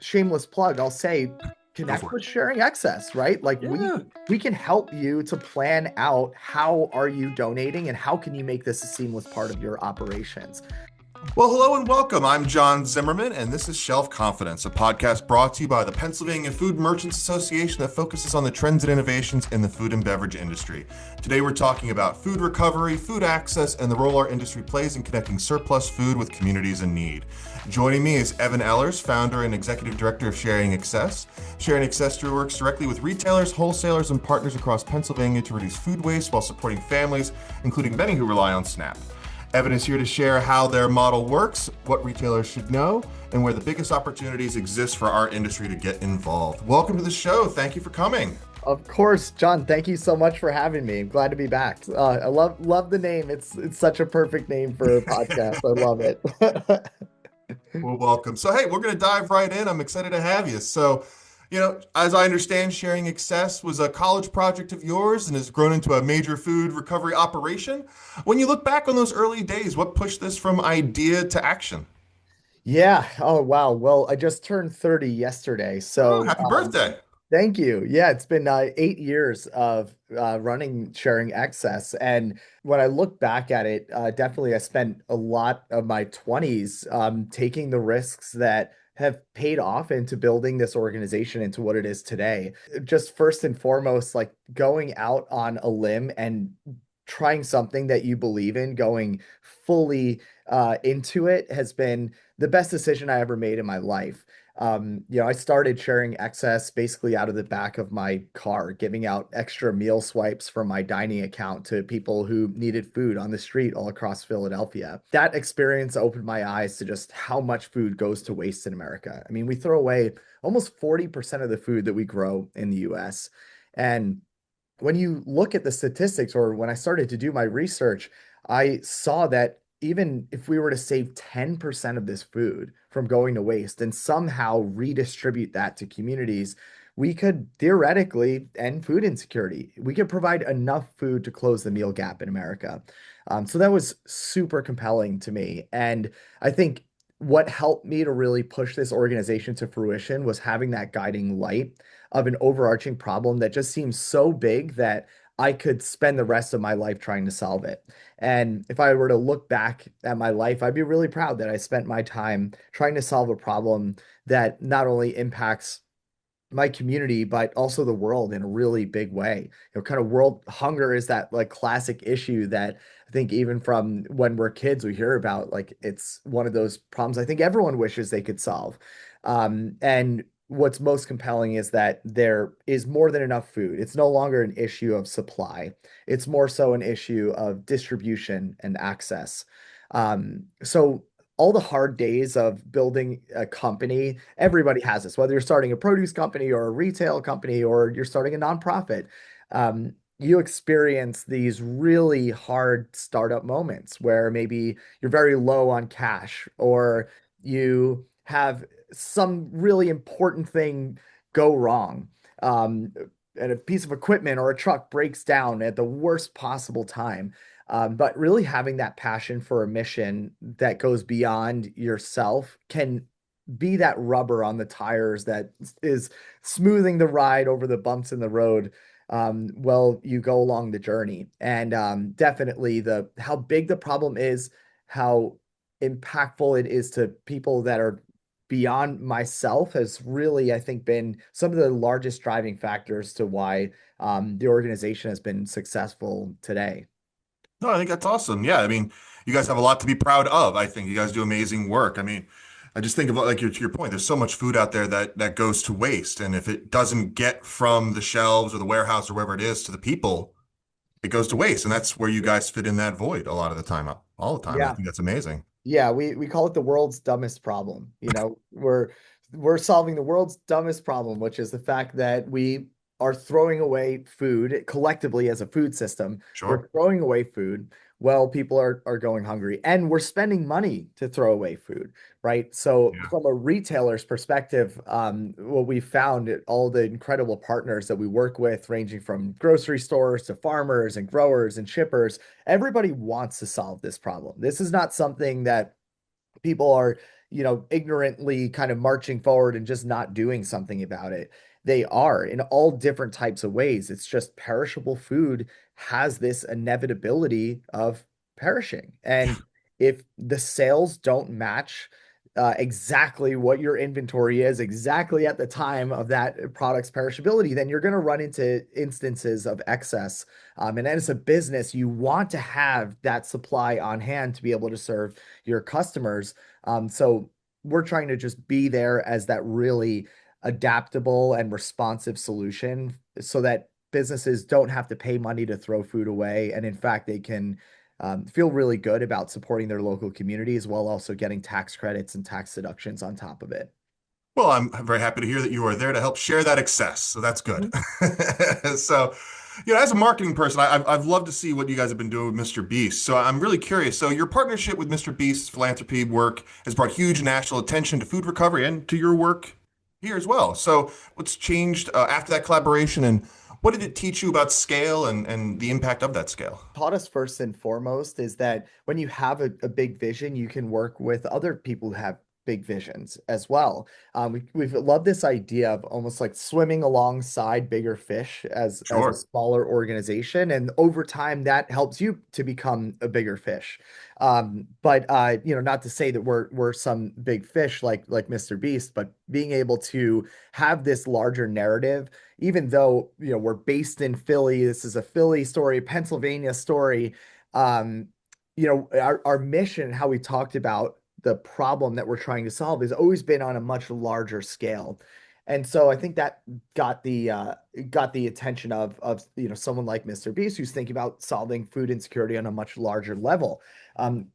shameless plug, I'll say Go connect for it. with Sharing Excess, right? Like Yeah. we can help you to plan out how are you donating and how can you make this a seamless part of your operations. Well, hello and welcome. I'm John Zimmerman, and this is Shelf Confidence, a podcast brought to you by the Pennsylvania Food Merchants Association that focuses on the trends and innovations in the food and beverage industry. Today, we're talking about food recovery, food access, and the role our industry plays in connecting surplus food with communities in need. Joining me is Evan Ellers, founder and executive director of Sharing Excess. Sharing Excess works directly with retailers, wholesalers, and partners across Pennsylvania to reduce food waste while supporting families, including many who rely on SNAP. Evan is here to share how their model works, what retailers should know, and where the biggest opportunities exist for our industry to get involved. Welcome to the show. Thank you for coming. Of course, John, thank you so much for having me. I'm glad to be back. I love the name. It's such a perfect name for a podcast. I love it. Well, welcome. So, hey, we're going to dive right in. I'm excited to have you. So, as I understand, Sharing Excess was a college project of yours and has grown into a major food recovery operation. When you look back on those early days, what pushed this from idea to action? Yeah. Oh, wow. Well, I just turned 30 yesterday. Oh, So, happy birthday. thank you. Yeah, it's been 8 years of running Sharing Excess. And when I look back at it, definitely I spent a lot of my 20s taking the risks that have paid off into building this organization into what it is today. Just first and foremost, like going out on a limb and trying something that you believe in, going fully into it has been the best decision I ever made in my life. I started Sharing Excess basically out of the back of my car, giving out extra meal swipes from my dining account to people who needed food on the street all across Philadelphia. That experience opened my eyes to just how much food goes to waste in America. I mean, we throw away almost 40% of the food that we grow in the US. And when you look at the statistics, or when I started to do my research, I saw that even if we were to save 10% of this food from going to waste and somehow redistribute that to communities, we could theoretically end food insecurity. We could provide enough food to close the meal gap in America. So that was super compelling to me. And I think what helped me to really push this organization to fruition was having that guiding light of an overarching problem that just seems so big that I could spend the rest of my life trying to solve it. And if I were to look back at my life, I'd be really proud that I spent my time trying to solve a problem that not only impacts my community, but also the world in a really big way. Kind of world hunger is that like classic issue that I think even from when we're kids, we hear about like it's one of those problems I think everyone wishes they could solve. And what's most compelling is that there is more than enough food. It's no longer an issue of supply. It's more so an issue of distribution and access. So all the hard days of building a company, everybody has this, whether you're starting a produce company or a retail company or you're starting a nonprofit. You experience these really hard startup moments where maybe you're very low on cash or you have some really important thing go wrong. Um, and a piece of equipment or a truck breaks down at the worst possible time. But really having that passion for a mission that goes beyond yourself can be that rubber on the tires that is smoothing the ride over the bumps in the road while you go along the journey. And definitely the how big the problem is, how impactful it is to people that are beyond myself has really, I think, been some of the largest driving factors to why the organization has been successful today. No, I think that's awesome. Yeah, I mean, you guys have a lot to be proud of. I think you guys do amazing work. I mean, I just think about like to your point, there's so much food out there that goes to waste. And if it doesn't get from the shelves or the warehouse or wherever it is to the people, it goes to waste. And that's where you guys fit in that void a lot of the time, all the time. And I Yeah. think that's amazing. Yeah, we call it the world's dumbest problem. We're solving the world's dumbest problem, which is the fact that we are throwing away food collectively as a food system. Sure. We're throwing away food while people are going hungry, and we're spending money to throw away food, right? So Yeah. from a retailer's perspective, what we found all the incredible partners that we work with, ranging from grocery stores to farmers and growers and shippers, everybody wants to solve this problem. This is not something that people are ignorantly kind of marching forward and just not doing something about it. They are in all different types of ways. It's just perishable food has this inevitability of perishing. And if the sales don't match exactly what your inventory is exactly at the time of that product's perishability, then you're going to run into instances of excess. And as a business, you want to have that supply on hand to be able to serve your customers. So we're trying to just be there as that really adaptable and responsive solution so that businesses don't have to pay money to throw food away. And in fact, they can feel really good about supporting their local communities while also getting tax credits and tax deductions on top of it. Well, I'm very happy to hear that you are there to help share that excess. So that's good. So, as a marketing person, I've loved to see what you guys have been doing with Mr. Beast. So I'm really curious. So your partnership with Mr. Beast's philanthropy work has brought huge national attention to food recovery and to your work here as well. So what's changed after that collaboration, and what did it teach you about scale and the impact of that scale? Taught us first and foremost is that when you have a big vision, you can work with other people who have big visions as well. We've loved this idea of almost like swimming alongside bigger fish as a Sure. smaller organization, and over time that helps you to become a bigger fish. But not to say that we're some big fish like Mr. Beast, but being able to have this larger narrative even though we're based in Philly, this is a Philly story, Pennsylvania story. Um, our mission, how we talked about the problem that we're trying to solve, has always been on a much larger scale. And so I think that got the attention of someone like Mr. Beast who's thinking about solving food insecurity on a much larger level.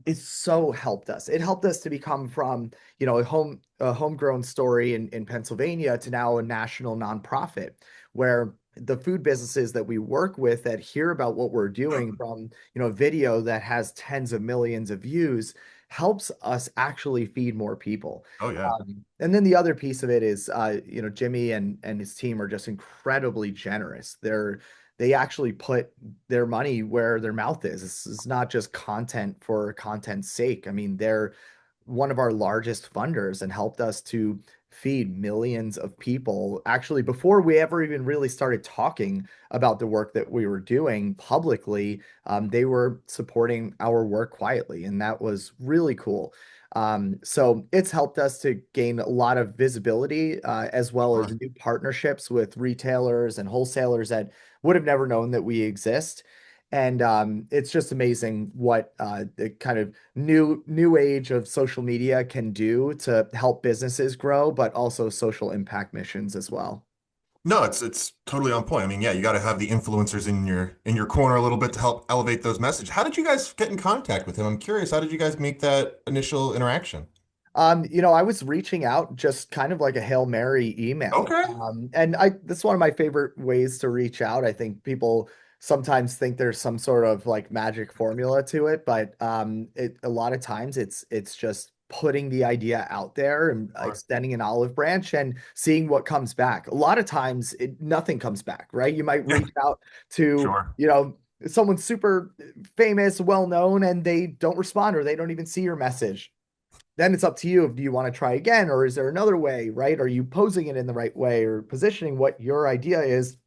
It's so helped us. It helped us to become from a homegrown story in Pennsylvania to now a national nonprofit where the food businesses that we work with that hear about what we're doing from a video that has tens of millions of views helps us actually feed more people. Oh yeah. And then the other piece of it is, Jimmy and his team are just incredibly generous. They actually put their money where their mouth is. This is not just content for content's sake. I mean, they're one of our largest funders and helped us to feed millions of people. Actually, before we ever even really started talking about the work that we were doing publicly, they were supporting our work quietly, and that was really cool. So it's helped us to gain a lot of visibility, as well as Sure. new partnerships with retailers and wholesalers that would have never known that we exist. And it's just amazing what the kind of new age of social media can do to help businesses grow, but also social impact missions as well. No, it's totally on point. I mean, yeah, you got to have the influencers in your corner a little bit to help elevate those messages. How did you guys get in contact with him? I'm curious. How did you guys make that initial interaction? I was reaching out just kind of like a Hail Mary email. Okay. And that's one of my favorite ways to reach out. I think people sometimes think there's some sort of like magic formula to it, but a lot of times it's just putting the idea out there and Sure. extending an olive branch and seeing what comes back. A lot of times nothing comes back, right? You might Yeah. reach out to, Sure. someone super famous, well known, and they don't respond or they don't even see your message. Then it's up to you. Do you want to try again, or is there another way, right? Are you posing it in the right way or positioning what your idea is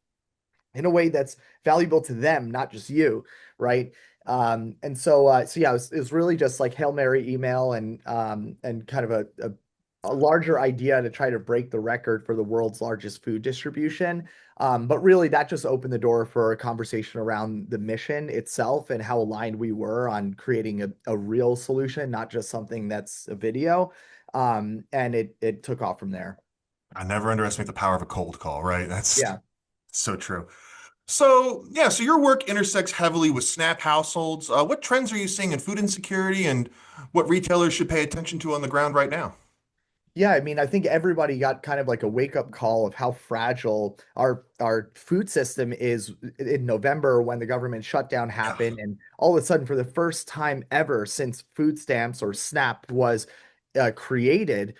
in a way that's valuable to them, not just you, right? And so yeah, it was really just like Hail Mary email and kind of a larger idea to try to break the record for the world's largest food distribution. But really, that just opened the door for a conversation around the mission itself and how aligned we were on creating a real solution, not just something that's a video. And it took off from there. I never underestimate the power of a cold call, right? That's Yeah. so true. So, yeah, so your work intersects heavily with SNAP households. What trends are you seeing in food insecurity and what retailers should pay attention to on the ground right now? Yeah, I mean, I think everybody got kind of like a wake-up call of how fragile our food system is in November when the government shutdown Yeah. happened, and all of a sudden, for the first time ever since food stamps or SNAP was created,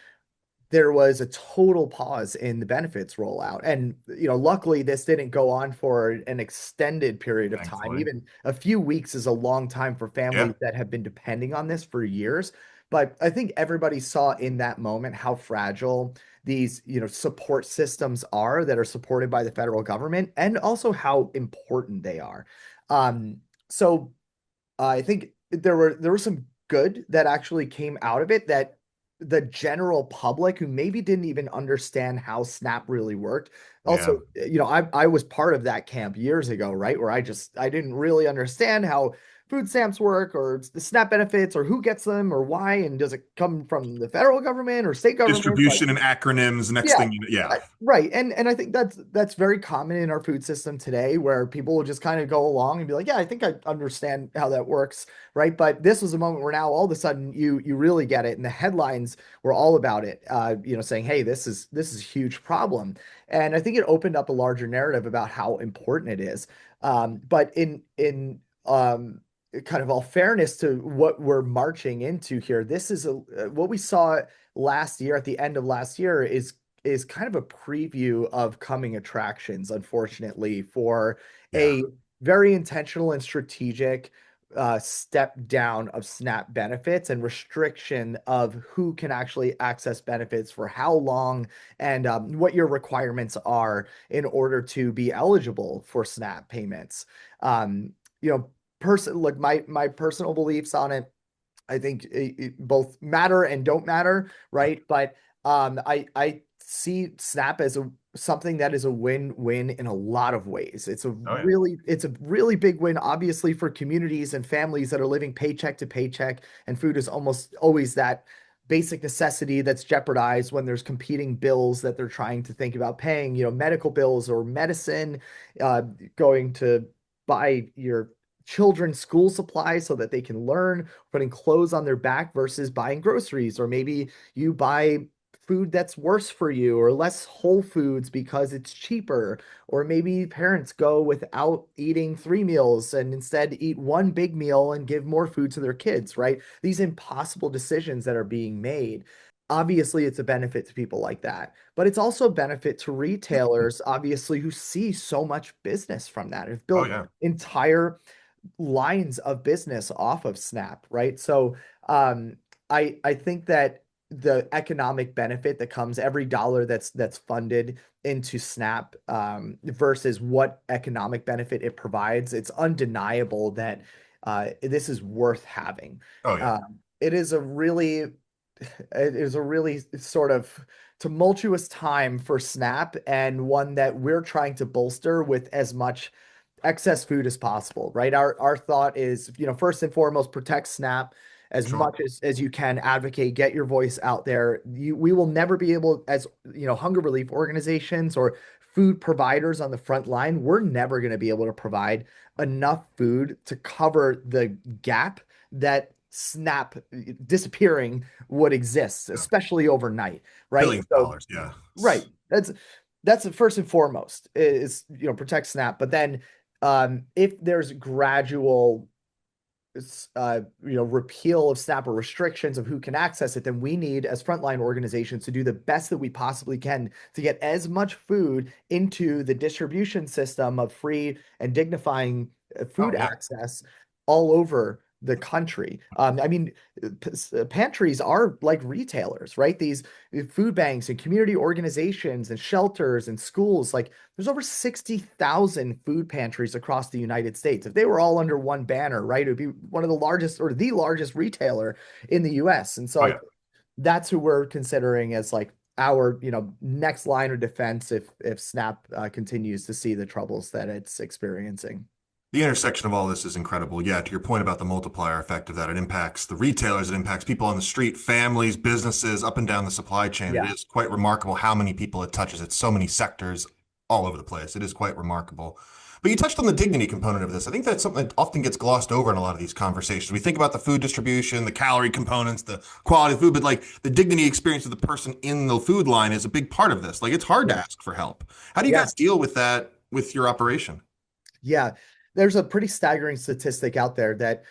there was a total pause in the benefits rollout. And luckily, this didn't go on for an extended period of time. Thankfully. Even a few weeks is a long time for Yeah. families that have been depending on this for years. But I think everybody saw in that moment how fragile these, support systems are that are supported by the federal government, and also how important they are. So I think there was some good that actually came out of it, that the general public who maybe didn't even understand how SNAP really worked. Also, Yeah. I was part of that camp years ago, right? Where I didn't really understand how food stamps work, or the SNAP benefits, or who gets them, or why, and does it come from the federal government or state government? Like, Distribution and acronyms. Next yeah, thing you know, yeah. right. And I think that's very common in our food system today, where people will just kind of go along and be like, yeah, I think I understand how that works, right? But this was a moment where now all of a sudden you really get it, and the headlines were all about it, saying, hey, this is a huge problem. And I think it opened up a larger narrative about how important it is. But in kind of all fairness to what we're marching into here, this is what we saw last year, at the end of last year, is kind of a preview of coming attractions, unfortunately, for Yeah. a very intentional and strategic step down of SNAP benefits, and restriction of who can actually access benefits for how long, and what your requirements are in order to be eligible for SNAP payments. Um, you know, like my personal beliefs on it, I think it both matter and don't matter, right? But I see SNAP as something that is a win-win in a lot of ways. Oh yeah. It's a really big win, obviously, for communities and families that are living paycheck to paycheck, and food is almost always that basic necessity that's jeopardized when there's competing bills that they're trying to think about paying, medical bills or medicine, uh, going to buy your children's school supplies so that they can learn, putting clothes on their back versus buying groceries. Or maybe you buy food that's worse for you, or less whole foods because it's cheaper. Or maybe parents go without eating 3 meals and instead eat one big meal and give more food to their kids, right? These impossible decisions that are being made. Obviously, it's a benefit to people like that, but it's also a benefit to retailers, obviously, who see so much business from that. Have Oh built yeah. entire lines of business off of SNAP, right? So I think that the economic benefit that comes, every dollar that's funded into SNAP, versus what economic benefit it provides, it's undeniable that this is worth having. Oh yeah. It is a really it is a really sort of tumultuous time for SNAP, and one that we're trying to bolster with as much excess food as possible, right? Our thought is, first and foremost, protect SNAP as Sure. much as you can, advocate, get your voice out there. We will never be able, as hunger relief organizations or food providers on the front line, we're never going to be able to provide enough food to cover the gap that SNAP disappearing would exist, Yeah. especially overnight, right? Billions of So, dollars. Yeah. right. That's the first and foremost, is, protect SNAP. But then, if there's gradual repeal of SNAP or restrictions of who can access it, then we need, as frontline organizations, to do the best that we possibly can to get as much food into the distribution system of free and dignifying Oh food yeah. access all over the country. I mean, pantries are like retailers, right? These food banks and community organizations and shelters and schools, like, there's over 60,000 food pantries across the United States. If they were all under one banner, right, it would be one of the largest, or the largest retailer in the US. And so Oh yeah. that's who we're considering as like our, next line of defense if SNAP continues to see the troubles that it's experiencing. The intersection of all this is incredible. Yeah, to your point about the multiplier effect of that, it impacts the retailers, it impacts people on the street, families, businesses, up and down the supply chain. It Yeah. is quite remarkable how many people it touches. It's so many sectors all over the place. It is quite remarkable. But you touched on the dignity component of this. I think that's something that often gets glossed over in a lot of these conversations. We think about the food distribution, the calorie components, the quality of food, but like the dignity experience of the person in the food line is a big part of this. Like it's hard to Yeah. ask for help. How do you Yeah. guys deal with that with your operation? Yeah, there's a pretty staggering statistic out there that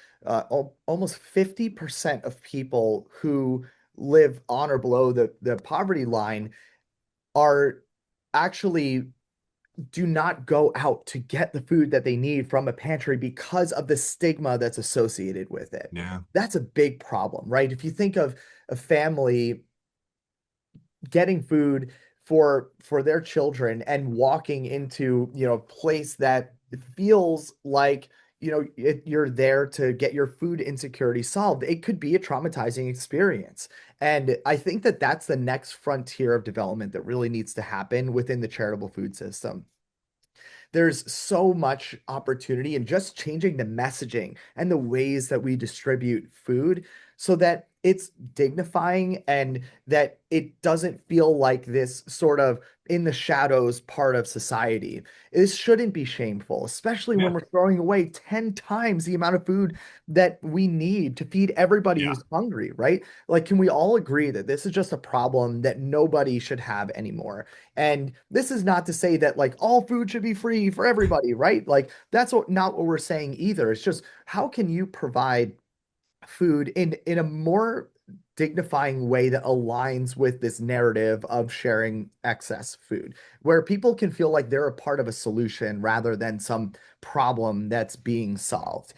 almost 50% of people who live on or below the poverty line are actually do not go out to get the food that they need from a pantry because of the stigma that's associated with it. Yeah. That's a big problem, right? If you think of a family getting food for their children and walking into, a place that feels like, you're there to get your food insecurity solved, it could be a traumatizing experience. And I think that that's the next frontier of development that really needs to happen within the charitable food system. There's so much opportunity in just changing the messaging and the ways that we distribute food so that it's dignifying and that it doesn't feel like this sort of in the shadows part of society. This shouldn't be shameful, especially when Yeah. we're throwing away 10 times the amount of food that we need to feed everybody Yeah. who's hungry, right? Like, can we all agree that this is just a problem that nobody should have anymore? And this is not to say that like all food should be free for everybody, right? Like that's not what we're saying either. It's just how can you provide food in a more dignifying way that aligns with this narrative of sharing excess food, where people can feel like they're a part of a solution rather than some problem that's being solved.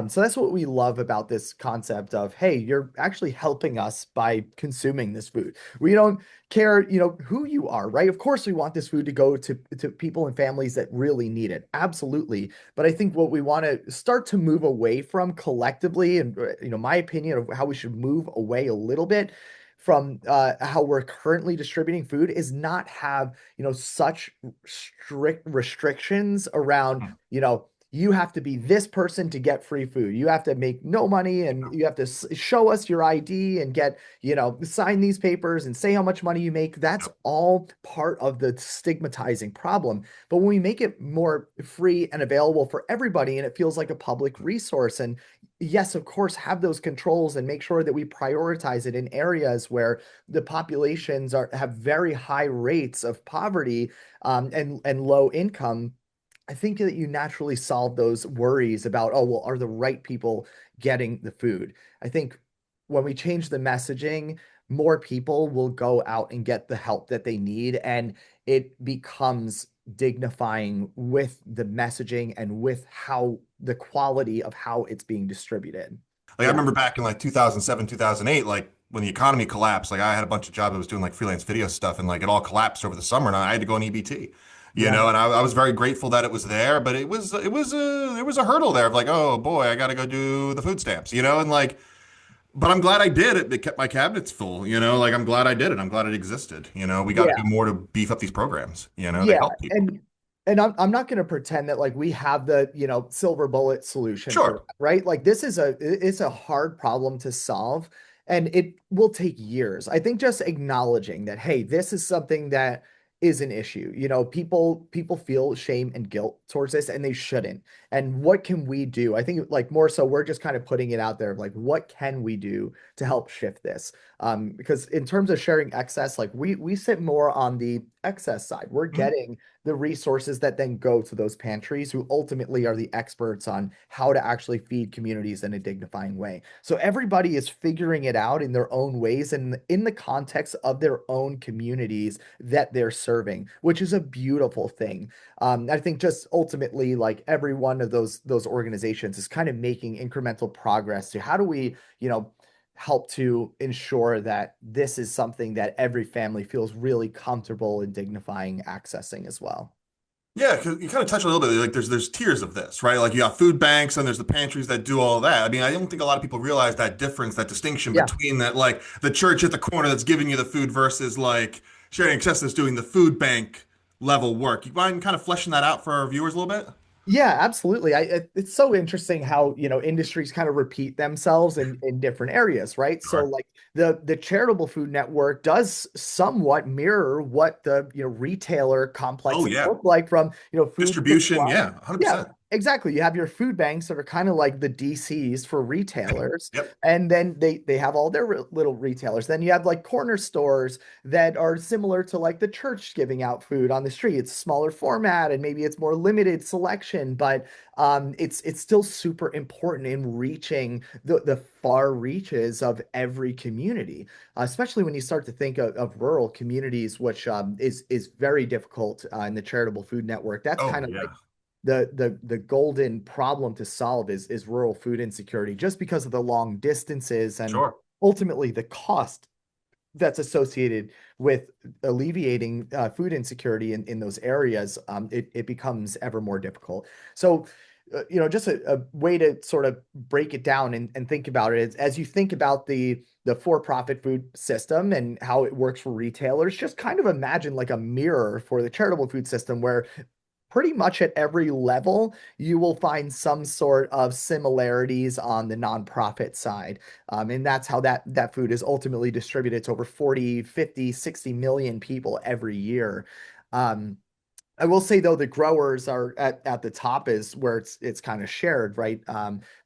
So that's what we love about this concept of, hey, you're actually helping us by consuming this food. We don't care, who you are, right? Of course, we want this food to go to people and families that really need it. Absolutely. But I think what we want to start to move away from collectively, and my opinion of how we should move away a little bit from how we're currently distributing food is not have such strict restrictions around Mm. you have to be this person to get free food. You have to make no money and you have to show us your ID and get, sign these papers and say how much money you make. That's all part of the stigmatizing problem. But when we make it more free and available for everybody and it feels like a public resource, and yes, of course, have those controls and make sure that we prioritize it in areas where the populations have very high rates of poverty and low income. I think that you naturally solve those worries about, oh, well, are the right people getting the food? I think when we change the messaging, more people will go out and get the help that they need, and it becomes dignifying with the messaging and with how the quality of how it's being distributed. Like I Yeah. remember back in like 2007, 2008, like when the economy collapsed, like I had a bunch of jobs I was doing like freelance video stuff and like it all collapsed over the summer and I had to go on EBT. Yeah. And I was very grateful that it was there, but there was a hurdle there of like, oh boy, I got to go do the food stamps, and like, but I'm glad I did it. It kept my cabinets full, like I'm glad I did it. I'm glad it existed. We got to Yeah. do more to beef up these programs, they Yeah. help people. And I'm not going to pretend that like we have the, silver bullet solution for Sure. that, right? Like this is it's a hard problem to solve and it will take years. I think just acknowledging that, hey, this is something that is an issue. People feel shame and guilt towards this and they shouldn't. And what can we do? I think like more so we're just kind of putting it out there of like what can we do to help shift this? Because in terms of sharing excess, like we sit more on the excess side. We're Mhm. getting the resources that then go to those pantries who ultimately are the experts on how to actually feed communities in a dignifying way. So everybody is figuring it out in their own ways and in the context of their own communities that they're serving, which is a beautiful thing. I think just ultimately, like every one of those organizations is kind of making incremental progress to how do we, help to ensure that this is something that every family feels really comfortable and dignifying accessing as well. Yeah, 'cause you kind of touch on a little bit. Like, there's tiers of this, right? Like, you got food banks, and there's the pantries that do all that. I mean, I don't think a lot of people realize that difference, that distinction Yeah. between that, like the church at the corner that's giving you the food versus like sharing access that's doing the food bank level work. You mind kind of fleshing that out for our viewers a little bit? Yeah, absolutely. It's so interesting how, industries kind of repeat themselves in different areas, right? So Sure. like the charitable food network does somewhat mirror what the, retailer Oh complexes yeah, look like from, food distribution. supply. Yeah, Yeah, 100%. Exactly. You have your food banks that are kind of like the DCs for retailers, Yep. and then they have all their little retailers. Then you have like corner stores that are similar to like the church giving out food on the street. It's smaller format and maybe it's more limited selection, but it's still super important in reaching the far reaches of every community, especially when you start to think of rural communities, which is very difficult in the charitable food network. That's Oh, kind of like yeah. the golden problem to solve is rural food insecurity, just because of the long distances and Sure. ultimately the cost that's associated with alleviating food insecurity in those areas. It becomes ever more difficult. So, just a way to sort of break it down and think about it is, as you think about the for-profit food system and how it works for retailers, just kind of imagine like a mirror for the charitable food system, where pretty much at every level, you will find some sort of similarities on the nonprofit side. And that's how that food is ultimately distributed to over 40, 50, 60 million people every year. Um, I will say though, the growers are at the top is where it's kind of shared, right?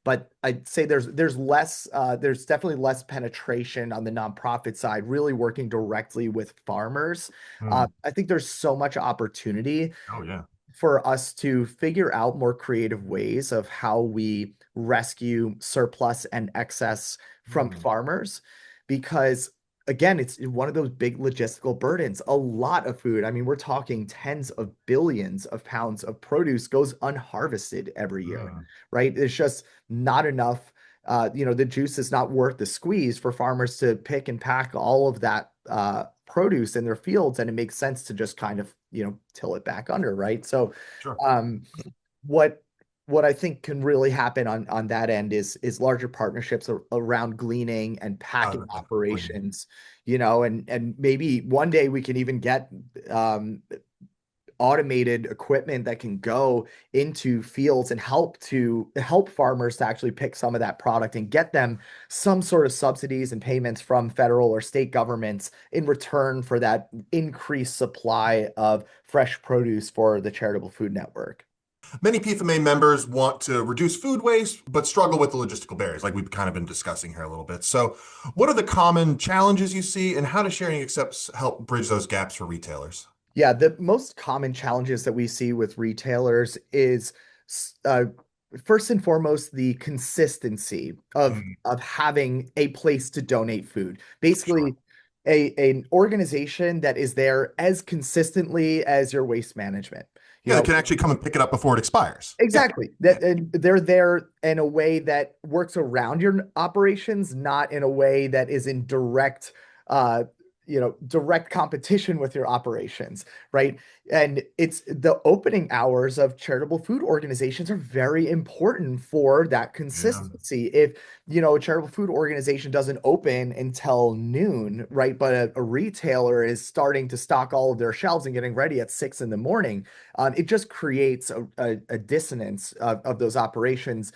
But I'd say there's definitely less penetration on the nonprofit side, really working directly with farmers. Hmm. I think there's so much opportunity Oh, yeah. for us to figure out more creative ways of how we rescue surplus and excess from Hmm. farmers, because again, it's one of those big logistical burdens. A lot of food, I mean, we're talking tens of billions of pounds of produce goes unharvested every year, Hmm. right? It's just not enough. The juice is not worth the squeeze for farmers to pick and pack all of that produce in their fields, and it makes sense to just kind of till it back under, right? So Sure. um what what I think can really happen on that end is larger partnerships around gleaning and packing Definitely. operations, and maybe one day we can even get um automated equipment that can go into fields and help farmers to actually pick some of that product and get them some sort of subsidies and payments from federal or state governments in return for that increased supply of fresh produce for the charitable food network. Many PFMA members want to reduce food waste, but struggle with the logistical barriers, like we've kind of been discussing here a little bit. So, what are the common challenges you see, and how does sharing accepts help bridge those gaps for retailers? Yeah, the most common challenges that we see with retailers is uh, first and foremost the consistency of Mm, having a place to donate food. sure. Basically, an organization that is there as consistently as your waste management. You Yeah, they know, can actually come and pick it up before it expires. Yeah. exactly. Yeah. That and they're there in a way that works around your operations, not in a way that is in uh, direct competition with your operations, right? And it's the opening hours of charitable food organizations are very important for that Yeah. consistency. If, a charitable food organization doesn't open until noon, right? But a retailer is starting to stock all of their shelves and getting ready at 6 in the morning, it just creates a dissonance of those operations.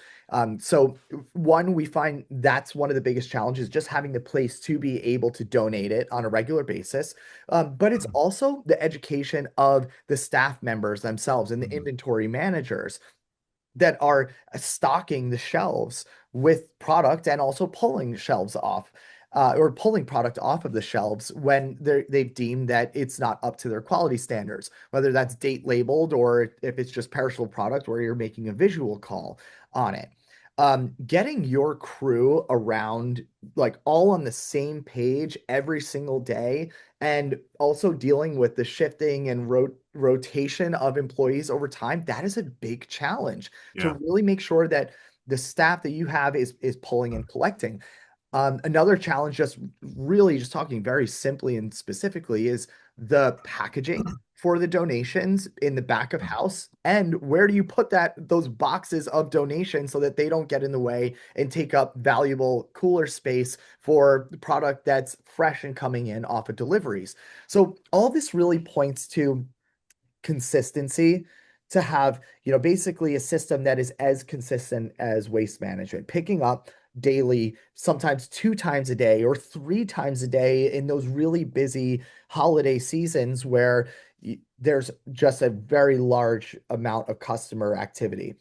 So one, we find that's one of the biggest challenges, just having the place to be able to donate it on a regular basis. But it's also the education of the staff members themselves and the Mm, inventory managers that are stocking the shelves with product and also pulling shelves off. Or pulling product off of the shelves when they've deemed that it's not up to their quality standards, whether that's date labeled or if it's just perishable product where you're making a visual call on it. Getting your crew around, like all on the same page every single day, and also dealing with the shifting and rotation of employees over time, that is a big challenge to yeah. really make sure that the staff that you have is pulling and collecting. Another challenge, just really just talking very simply and specifically, is the packaging for the donations in the back of house. And where do you put those boxes of donations so that they don't get in the way and take up valuable cooler space for the product that's fresh and coming in off of deliveries? So all this really points to consistency, to have, basically a system that is as consistent as waste management, picking up daily, sometimes two times a day or three times a day in those really busy holiday seasons where there's just a very large amount of customer activity.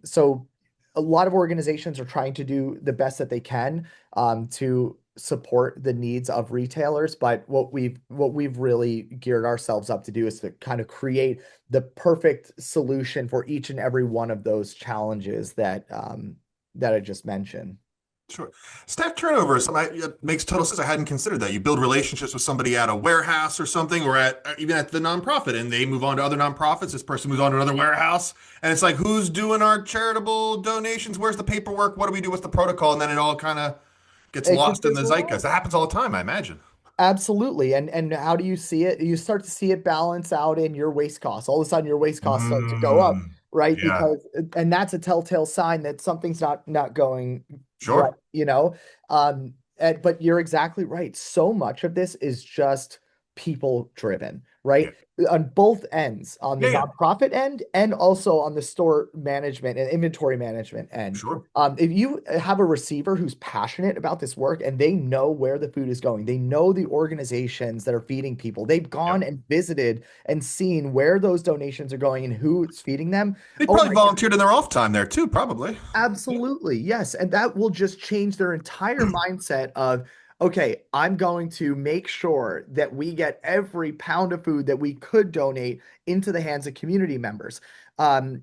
So a lot of organizations are trying to do the best that they can to support the needs of retailers, but what we've really geared ourselves up to do is to kind of create the perfect solution for each and every one of those challenges that I just mentioned. Sure. Staff turnover is something that makes total sense. I hadn't considered that. You build relationships with somebody at a warehouse or something, or at even at the nonprofit, and they move on to other nonprofits. This person moves on to another warehouse, and it's like, who's doing our charitable donations? Where's the paperwork? What do we do? What's the protocol? And then it all kind of gets It just lost in goes the wrong. zeitgeist. That happens all the time, I imagine. Absolutely. And how do you see it? You start to see it balance out in your waste costs. All of a sudden your waste costs start to go up, Mm, right? yeah, Because and that's a telltale sign that something's not going right, sure. you know? But you're exactly right. So much of this is just people driven, Yeah, right? On both ends, on the yeah, yeah, nonprofit end and also on the store management and inventory management end. sure, If you have a receiver who's passionate about this work and they know where the food is going, they know the organizations that are feeding people, they've yeah. gone and visited and seen where those donations are going and who's feeding them. They Oh probably my God, volunteered in their off time there too, probably. Yeah, absolutely. Yes. And that will just change their entire mindset of, okay, I'm going to make sure that we get every pound of food that we could donate into the hands of community members. And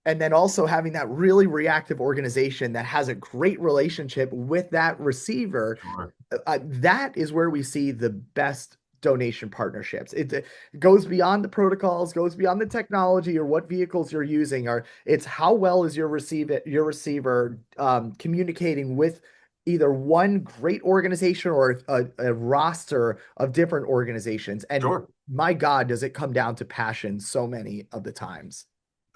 then also having that really reactive organization that has a great relationship with that receiver, sure, that is where we see the best donation partnerships. It goes beyond the protocols, goes beyond the technology or what vehicles you're using. Or it's how well is your receiver communicating with either one great organization or a roster of different organizations. And sure. my God, does it come down to passion so many of the times.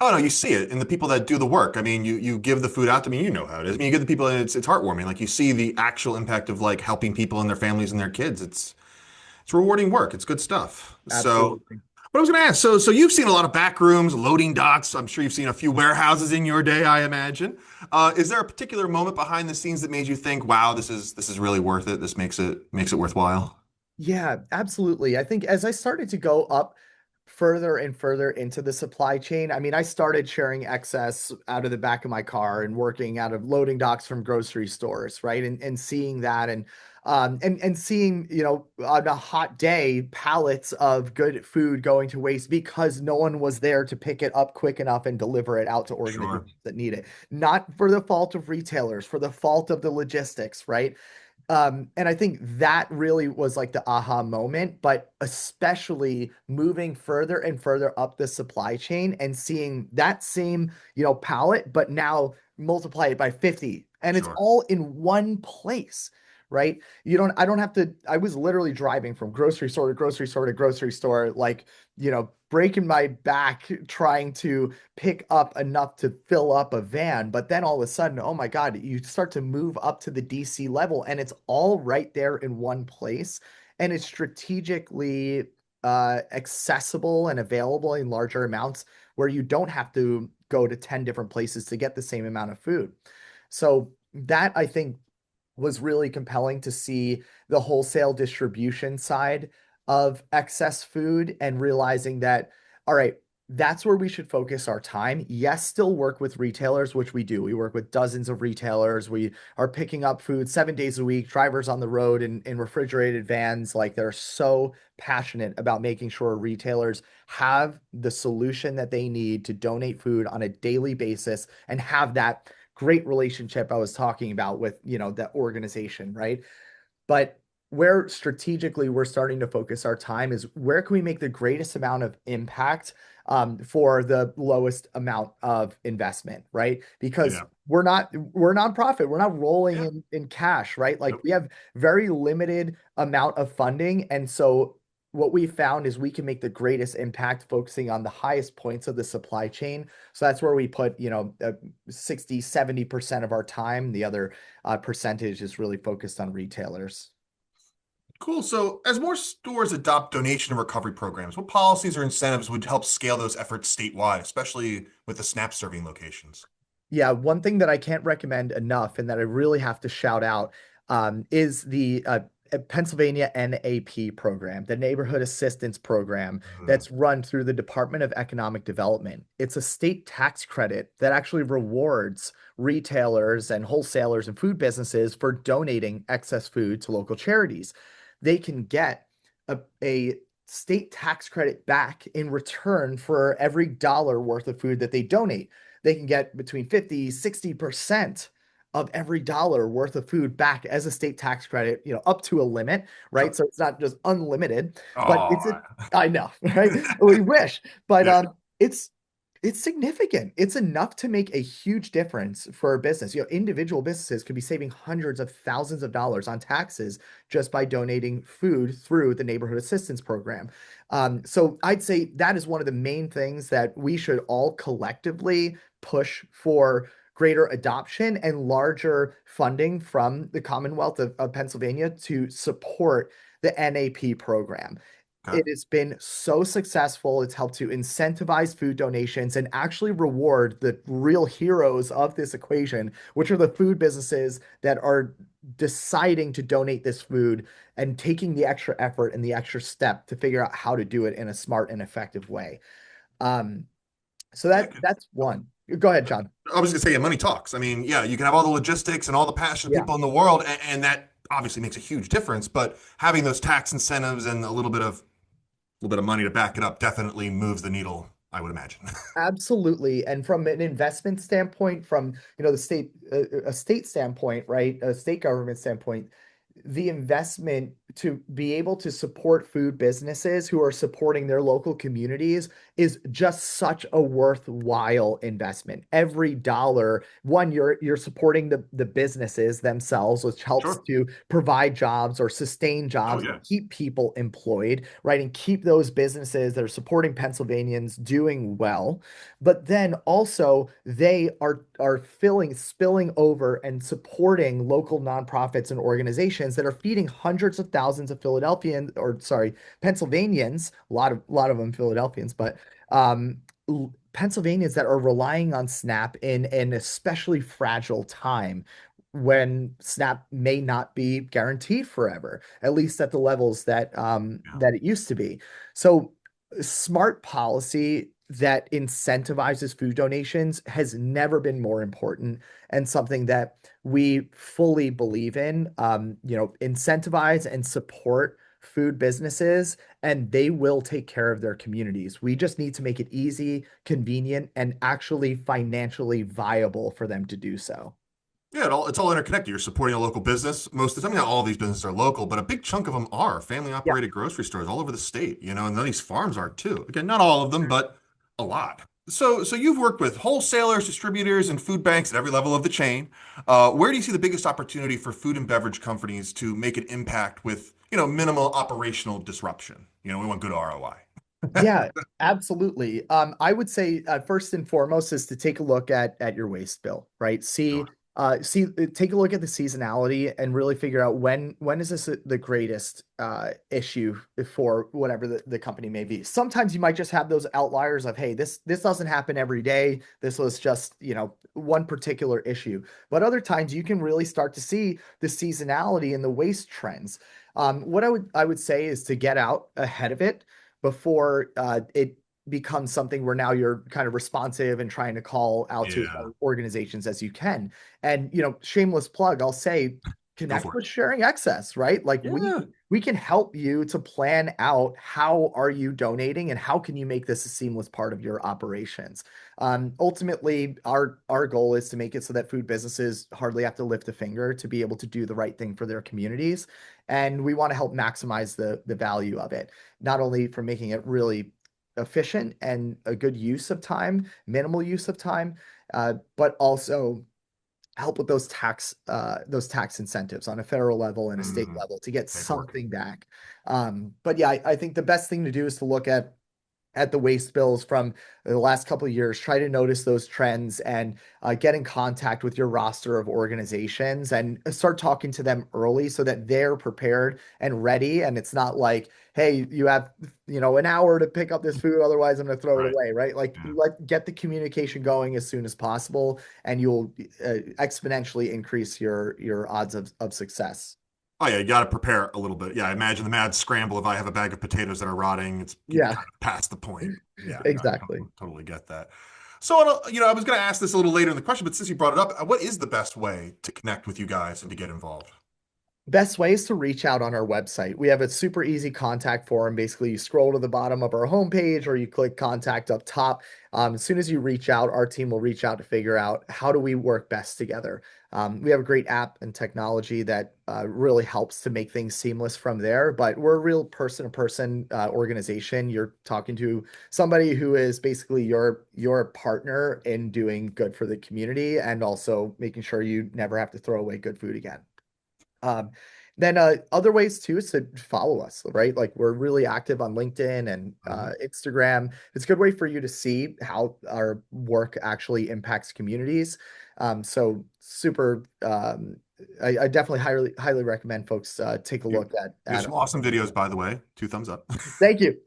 Oh no, you see it in the people that do the work. I mean, you give the food out to me, you know how it is. I mean, you give the people, and it's heartwarming. Like you see the actual impact of like helping people and their families and their kids. It's rewarding work. It's good stuff. So, Absolutely. what I was going to ask, so you've seen a lot of back rooms, loading docks. I'm sure you've seen a few warehouses in your day, I imagine. Is there a particular moment behind the scenes that made you think, "Wow, this is really worth it. This makes it worthwhile"? Yeah, absolutely. I think as I started to go up further and further into the supply chain, I mean, I started sharing excess out of the back of my car and working out of loading docks from grocery stores, right? And seeing that and seeing, on a hot day, pallets of good food going to waste because no one was there to pick it up quick enough and deliver it out to Sure, organizations that need it. Not for the fault of retailers, for the fault of the logistics, right? And I think that really was like the aha moment, but especially moving further and further up the supply chain and seeing that same, pallet, but now multiply it by 50. And it's sure. all in one place, right? I don't have to, I was literally driving from grocery store to grocery store to grocery store, like, breaking my back trying to pick up enough to fill up a van. But then all of a sudden, oh my God, you start to move up to the DC level and it's all right there in one place. And it's strategically accessible and available in larger amounts where you don't have to go to 10 different places to get the same amount of food. So that I think was really compelling to see the wholesale distribution side of excess food and realizing that, all right, that's where we should focus our time. Yes, still work with retailers, which we do. We work with dozens of retailers. We are picking up food 7 days a week, drivers on the road in refrigerated vans. Like they're so passionate about making sure retailers have the solution that they need to donate food on a daily basis and have that great relationship I was talking about with, that organization, right? But where strategically we're starting to focus our time is where can we make the greatest amount of impact for the lowest amount of investment, right? Because Yeah, we're nonprofit, we're not rolling yeah. in cash, right? Like Nope. we have very limited amount of funding, and so what we found is we can make the greatest impact focusing on the highest points of the supply chain. So that's where we put, 60, 70% of our time. The other percentage is really focused on retailers. Cool. So, as more stores adopt donation and recovery programs, what policies or incentives would help scale those efforts statewide, especially with the SNAP serving locations? Yeah, one thing that I can't recommend enough and that I really have to shout out is the Pennsylvania NAP program, the Neighborhood Assistance Program Mm, that's run through the Department of Economic Development. It's a state tax credit that actually rewards retailers and wholesalers and food businesses for donating excess food to local charities. They can get a state tax credit back in return for every dollar worth of food that they donate. They can get between 50, 60% of every dollar worth of food back as a state tax credit, up to a limit, right? sure. So it's not just unlimited, but Oh, I know, right? We wish, but yeah. it's it's significant. It's enough to make a huge difference for a business. Individual businesses could be saving hundreds of thousands of dollars on taxes just by donating food through the neighborhood assistance program. So I'd say that is one of the main things that we should all collectively push for greater adoption and larger funding from the Commonwealth of Pennsylvania to support the NAP program. Okay. It has been so successful. It's helped to incentivize food donations and actually reward the real heroes of this equation, which are the food businesses that are deciding to donate this food and taking the extra effort and the extra step to figure out how to do it in a smart and effective way. Um, so Yeah. that's one. Go ahead, John. I was gonna say, yeah, money talks. I mean, yeah, you can have all the logistics and all the passionate Yeah. people in the world, and that obviously makes a huge difference. But having those tax incentives and a little bit of money to back it up definitely moves the needle, I would imagine. Absolutely. And from an investment standpoint, from the state a state standpoint, right? A state government standpoint, the investment to be able to support food businesses who are supporting their local communities is just such a worthwhile investment. Every dollar, one, you're supporting the businesses themselves, which helps Sure. to provide jobs or sustain Oh jobs and yeah. keep people employed, right? And keep those businesses that are supporting Pennsylvanians doing well. But then also they are spilling over and supporting local nonprofits and organizations that are feeding hundreds of thousands of Philadelphians, or sorry, Pennsylvanians, a lot of them Philadelphians, but um, Pennsylvanians that are relying on SNAP in an especially fragile time when SNAP may not be guaranteed forever, at least at the levels Yeah. that it used to be. So smart policy that incentivizes food donations has never been more important and something that we fully believe in. Incentivize and support food businesses, and they will take care of their communities. We just need to make it easy, convenient, and actually financially viable for them to do so. Yeah, it's all interconnected. You're supporting a local business. Most of the time, not all of these businesses are local, but a big chunk of them are family Yeah. operated grocery stores all over the state, and then these farms are too. Again, not all of them, but a lot. So you've worked with wholesalers, distributors, and food banks at every level of the chain. Where do you see the biggest opportunity for food and beverage companies to make an impact with, minimal operational disruption? We want good ROI. Yeah, absolutely. I would say first and foremost is to take a look at your waste bill, right? Sure. Take a look at the seasonality and really figure out when is this the greatest issue for whatever the company may be. Sometimes you might just have those outliers of, hey, this doesn't happen every day. This was just, one particular issue. But other times you can really start to see the seasonality and the waste trends. What I would say is to get out ahead of it before it becomes something where now you're kind of responsive and trying to call out to as Yeah. many organizations as you can. And shameless plug, I'll say Go connect for it. with Sharing Excess, right? Like Yeah. we can help you to plan out how are you donating and how can you make this a seamless part of your operations. Ultimately, our goal is to make it so that food businesses hardly have to lift a finger to be able to do the right thing for their communities, and we want to help maximize the value of it, not only from making it really efficient and a good use of time, minimal use of time, but also help with those tax incentives on a federal level and a state Mm, level to get Paperwork. something back. But yeah, I think the best thing to do is to look at at the waste bills from the last couple of years, try to notice those trends and get in contact with your roster of organizations and start talking to them early so that they're prepared and ready. And it's not like, hey, you have, an hour to pick up this food, otherwise I'm going to throw it Right. away, right? Like Yeah. get the communication going as soon as possible, and you'll exponentially increase your odds of success. Oh yeah, you got to prepare a little bit. Yeah, I imagine the mad scramble if I have a bag of potatoes that are rotting, it's Yeah, kind of past the point. Yeah, no, I exactly. totally get that. So, I was going to ask this a little later in the question, but since you brought it up, what is the best way to connect with you guys and to get involved? Best way is to reach out on our website. We have a super easy contact form. Basically, you scroll to the bottom of our homepage or you click contact up top. As soon as you reach out, our team will reach out to figure out how do we work best together. We have a great app and technology that really helps to make things seamless from there. But we're a real person-to-person organization. You're talking to somebody who is basically your partner in doing good for the community and also making sure you never have to throw away good food again. Um, then other ways too is to follow us, right? Like we're really active on LinkedIn and Mhm. Instagram. It's a good way for you to see how our work actually impacts communities. So super, I definitely highly recommend folks take a You, look you have at some our awesome videos, website. by the way. Two thumbs up. Thank you.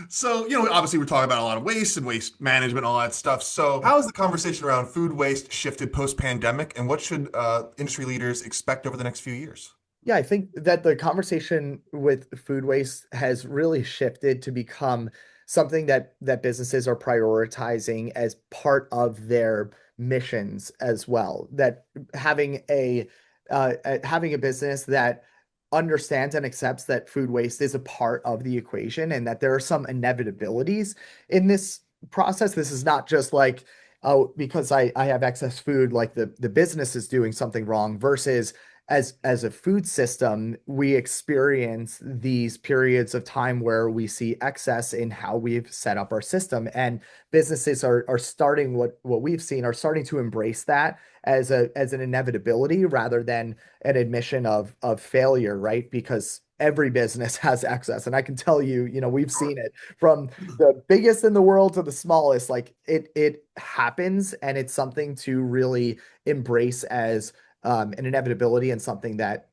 So, obviously we're talking about a lot of waste and waste management, all that stuff. So, how has the conversation around food waste shifted post-pandemic, and what should industry leaders expect over the next few years? Yeah, I think that the conversation with food waste has really shifted to become something that businesses are prioritizing as part of their missions as well. That having a business that understands and accepts that food waste is a part of the equation and that there are some inevitabilities in this process. This is not just like, oh, because I have excess food, like the business is doing something wrong versus as a food system, we experience these periods of time where we see excess in how we've set up our system. And businesses are starting what we've seen are starting to embrace that as an inevitability rather than an admission of failure, right? Because every business has excess. And I can tell you, we've Sure. seen it from the biggest in the world to the smallest. Like it happens, and it's something to really embrace as an inevitability and something that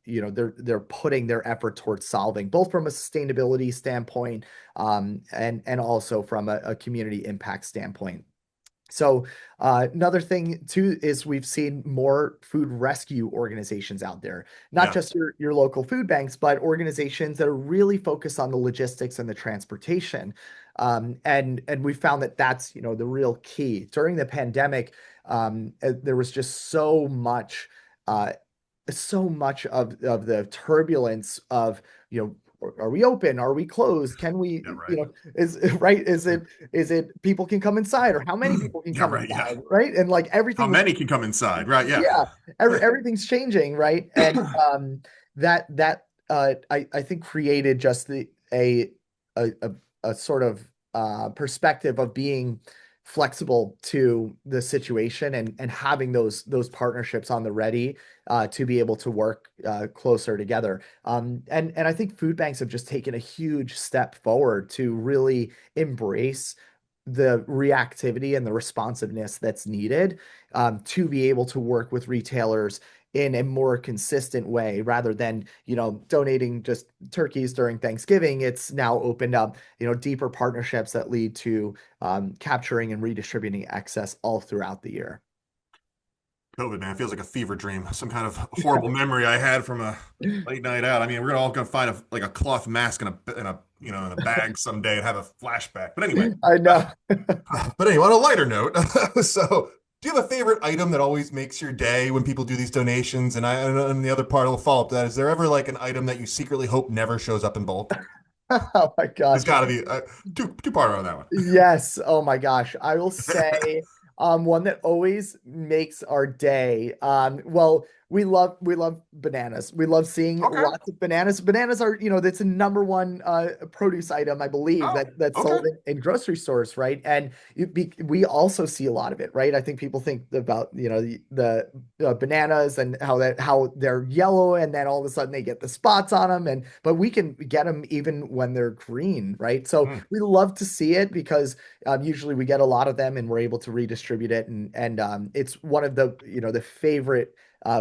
they're putting their effort towards solving, both from a sustainability standpoint and also from a community impact standpoint. So another thing too is we've seen more food rescue organizations out there, not Yeah. just your local food banks, but organizations that are really focused on the logistics and the transportation. And we found that that's the real key during the pandemic. There was just uh, so much of the turbulence of are we open? Are we closed? Can we, Yeah, right. is right? Is it people can come inside or how many people can Yeah, come right. Yeah. inside, right? And like How everything was, many can come inside? Right. Yeah. yeah, everything's changing, right? And I think created just a, a, a sort of perspective of being flexible to the situation and having those partnerships on the ready to be able to work closer together. And I think food banks have just taken a huge step forward to really embrace the reactivity and the responsiveness that's needed to be able to work with retailers in a more consistent way rather than donating just turkeys during Thanksgiving. It's now opened up deeper partnerships that lead to capturing and redistributing excess all throughout the year. COVID, man, feels like a fever dream. Some kind of horrible memory I had from a late night out. I mean, we're all gonna find a cloth mask in a bag someday and have a flashback. But anyway, I know. on a lighter note, so do you have a favorite item that always makes your day when people do these donations? And the other part will follow up to that. Is there ever like an item that you secretly hope never shows up in bulk? Oh my There's gosh. got to be two-part on that one. Yes. Oh my gosh. I will say one that always makes our day. Well, we love bananas. We love seeing Okay. lots of bananas. Bananas are, that's a number one produce item, I believe, Oh, that's okay. sold in grocery stores, right? And we also see a lot of it, right? I think people think about, the bananas and how they're yellow and then all of a sudden they get the spots on them, and but we can get them even when they're green, right? So Mm. we love to see it because usually we get a lot of them and we're able to redistribute it, and it's one of the favorite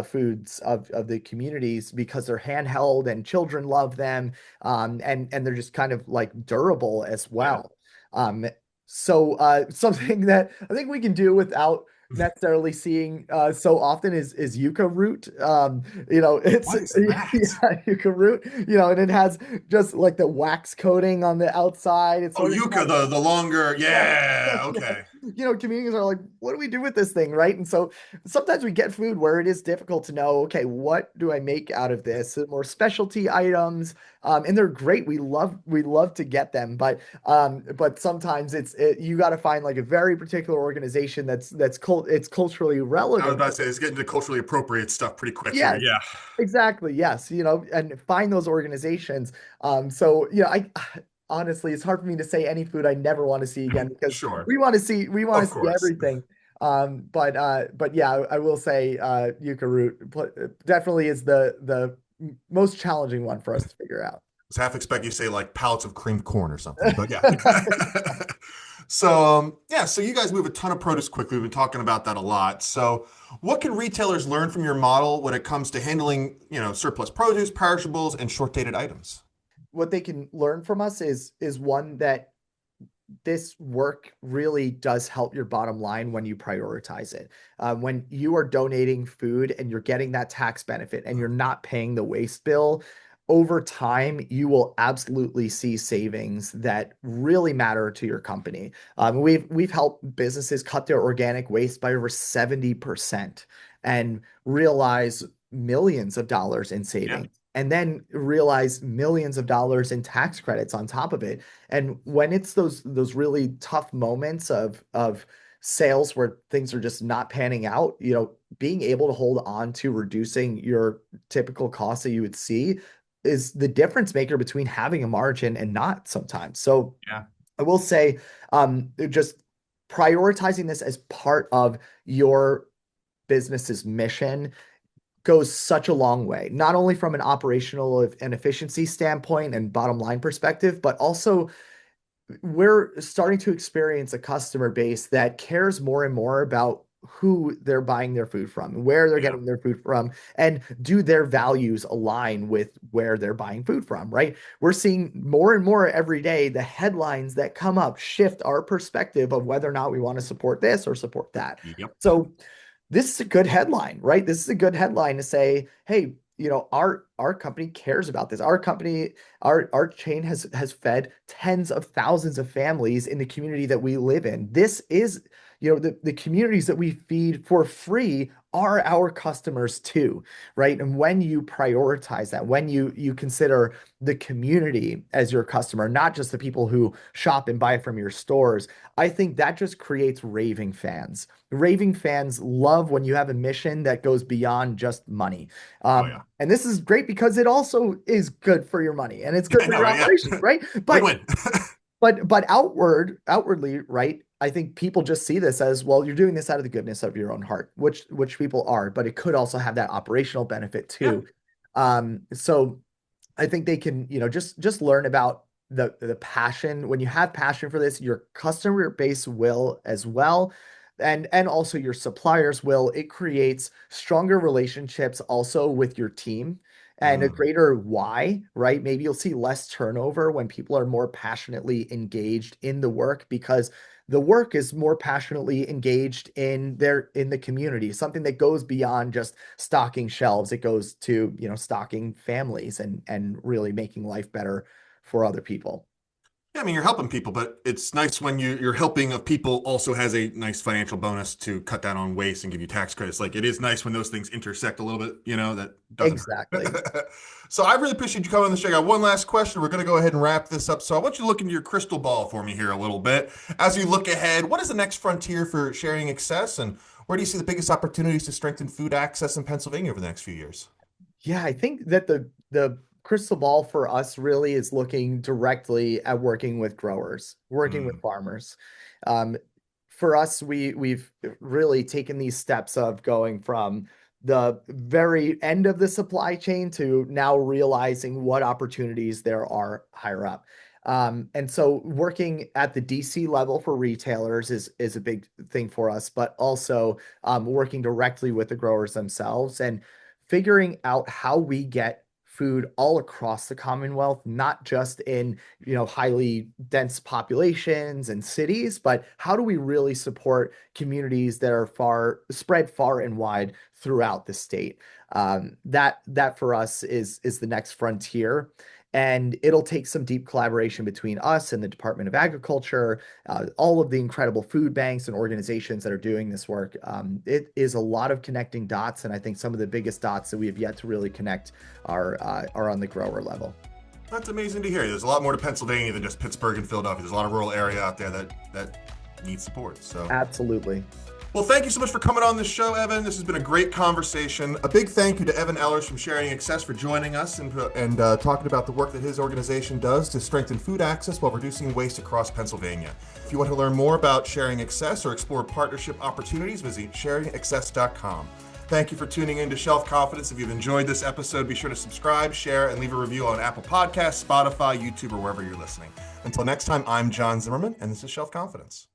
foods of the communities because they're handheld and children love them, and they're just kind of like durable as Yeah. well. Um, so something that I think we can do without necessarily seeing so often is yucca root. It's What is that? yeah, yucca root. And it has just like the wax coating on the outside. It's Oh, sort of yucca, the longer. yeah. Yeah. Yeah. Okay. Communities are like, what do we do with this thing, right? And so sometimes we get food where it is difficult to know, okay, what do I make out of this? More specialty items, and they're great. We love to get them, but sometimes you got to find like a very particular organization it's culturally I was relevant. about to say it's getting to culturally appropriate stuff pretty quick here. Yes, Yeah. exactly. Yes, and find those organizations. So, I honestly, it's hard for me to say any food I never want to see again because Sure. we want to Of see course. everything. But yeah, I will say yucca root definitely is the most challenging one for us to figure out. Was half expect you to say like pallets of creamed corn or something, but yeah. So yeah, so you guys move a ton of produce quickly. We've been talking about that a lot. So what can retailers learn from your model when it comes to handling, surplus produce, perishables, and short-dated items? What they can learn from us is one that this work really does help your bottom line when you prioritize it. When you are donating food and you're getting that tax benefit and you're not paying the waste bill, over time, you will absolutely see savings that really matter to your company. We've helped businesses cut their organic waste by over 70% and realize millions of dollars in Yeah. savings. And then realize millions of dollars in tax credits on top of it. And when it's those really tough moments of sales where things are just not panning out, being able to hold on to reducing your typical costs that you would see is the difference maker between having a margin and not sometimes. So Yeah. I will say, just prioritizing this as part of your business's mission goes such a long way, not only from an operational and efficiency standpoint and bottom line perspective, but also we're starting to experience a customer base that cares more and more about who they're buying their food from, where they're Yeah. getting their food from, and do their values align with where they're buying food from, right? We're seeing more and more every day the headlines that come up shift our perspective of whether or not we want to support this or support that. Yep. So this is a good headline, right? This is a good headline to say, hey, our company cares about this. Our company, our chain has fed tens of thousands of families in the community that we live in. This is, the communities that we feed for free are our customers too, right? And when you prioritize that, when you consider the community as your customer, not just the people who shop and buy from your stores, I think that just creates raving fans. Raving fans love when you have a mission that goes beyond just money. Oh yeah. And this is great because it also is good for your money and it's good I for know, your right? operations, Yeah. right? But Win-win. but outwardly, right? I think people just see this as, well, you're doing this out of the goodness of your own heart, which people are, but it could also have that operational benefit Yeah. too. So I think they can, just learn about the passion. When you have passion for this, your customer base will as well. And also your suppliers will. It creates stronger relationships also with your team and a Mm. greater why, right? Maybe you'll see less turnover when people are more passionately engaged in the work because the work is more passionately engaged in the community, something that goes beyond just stocking shelves. It goes to, stocking families and really making life better for other people. Yeah, I mean, you're helping people, but it's nice when you're helping of people also has a nice financial bonus to cut down on waste and give you tax credits. Like it is nice when those things intersect a little bit, that doesn't Exactly. hurt. So I really appreciate you coming on the show. I got one last question. We're going to go ahead and wrap this up. So I want you to look into your crystal ball for me here a little bit. As you look ahead, what is the next frontier for sharing access and Where do you see the biggest opportunities to strengthen food access in Pennsylvania over the next few years? Yeah, I think that the crystal ball for us really is looking directly at working with growers, working with Mm, farmers. Um, for us, we've really taken these steps of going from the very end of the supply chain to now realizing what opportunities there are higher up. And so working at the DC level for retailers is a big thing for us, but also working directly with the growers themselves and figuring out how we get food all across the Commonwealth, not just in, highly dense populations and cities, but how do we really support communities that are spread far and wide throughout the state? That for us is the next frontier. And it'll take some deep collaboration between us and the Department of Agriculture, all of the incredible food banks and organizations that are doing this work. It is a lot of connecting dots, and I think some of the biggest dots that we have yet to really connect are on the grower level. that's amazing to hear. There's a lot more to Pennsylvania than just Pittsburgh and Philadelphia. There's a lot of rural area out there that needs support. So Absolutely. well, thank you so much for coming on this show, Evan. This has been a great conversation. A big thank you to Evan Ellers from Sharing Access for joining us and talking about the work that his organization does to strengthen food access while reducing waste across Pennsylvania. If you want to learn more about Sharing Access or explore partnership opportunities, visit sharingaccess.com. Thank you for tuning in to Shelf Confidence. If you've enjoyed this episode, be sure to subscribe, share, and leave a review on Apple Podcasts, Spotify, YouTube, or wherever you're listening. Until next time, I'm John Zimmerman, and this is Shelf Confidence.